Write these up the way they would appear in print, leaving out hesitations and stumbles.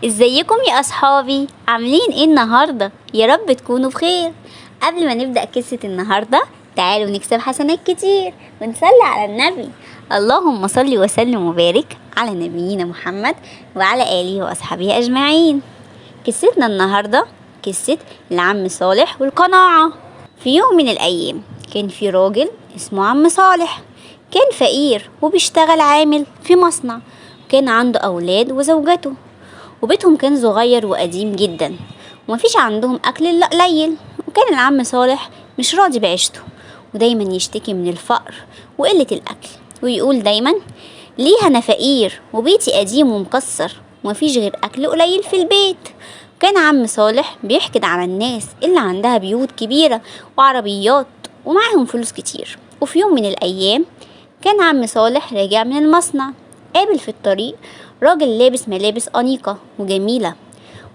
ازيكم يا اصحابي؟ عاملين ايه النهارده؟ يا رب تكونوا بخير. قبل ما نبدأ قصة النهارده تعالوا نكسب حسنات كتير ونصلي على النبي. اللهم صل وسلم وبارك على نبينا محمد وعلى آله وأصحابه أجمعين. قصتنا النهارده قصة العم صالح والقناعة. في يوم من الأيام كان في راجل اسمه عم صالح، كان فقير وبيشتغل عامل في مصنع، وكان عنده أولاد وزوجته، وبيتهم كان صغير وقديم جدا ومفيش عندهم أكل إلا قليل. وكان العم صالح مش راضي بعيشته ودايما يشتكي من الفقر وقلة الأكل، ويقول دايما ليه أنا فقير وبيتي قديم ومكسر ومفيش غير أكل قليل في البيت. كان عم صالح بيحقد على الناس اللي عندها بيوت كبيرة وعربيات ومعاهم فلوس كتير. وفي يوم من الأيام كان عم صالح راجع من المصنع، قابل في الطريق راجل لابس ملابس أنيقة وجميلة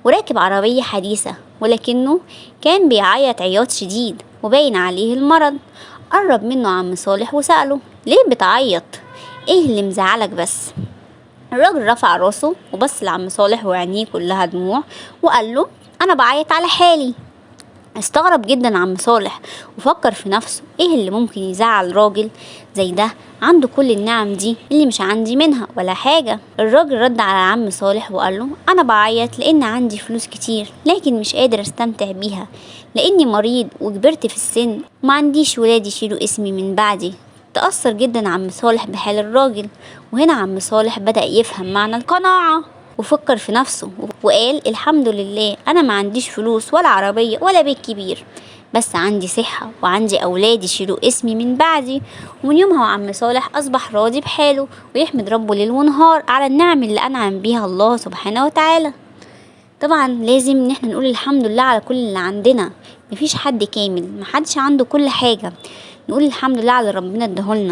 وراكب عربية حديثة، ولكنه كان بيعيط عياط شديد وباين عليه المرض. قرب منه عم صالح وسأله ليه بتعيط؟ ايه اللي مزعلك بس؟ الراجل رفع راسه وبص لعم صالح وعينيه كلها دموع وقال له انا بعيط على حالي. استغرب جدا عم صالح وفكر في نفسه ايه اللي ممكن يزعل راجل زي ده عنده كل النعم دي اللي مش عندي منها ولا حاجة. الراجل رد على عم صالح وقال له انا بعيط لان عندي فلوس كتير لكن مش قادر استمتع بيها لاني مريض وكبرت في السن وما عنديش ولاد يشيلوا اسمي من بعدي. تأثر جدا عم صالح بحال الراجل، وهنا عم صالح بدأ يفهم معنى القناعة وفكر في نفسه وقال الحمد لله أنا ما عنديش فلوس ولا عربية ولا بيت كبير، بس عندي صحة وعندي أولاد يشيلوا اسمي من بعدي. ومن يومها وعم صالح أصبح راضي بحاله ويحمد ربه ليل ونهار على النعم اللي أنعم بيها الله سبحانه وتعالى. طبعا لازم ان احنا نقول الحمد لله على كل اللي عندنا، مفيش حد كامل، محدش عنده كل حاجة، نقول الحمد لله على ربنا اداهولنا.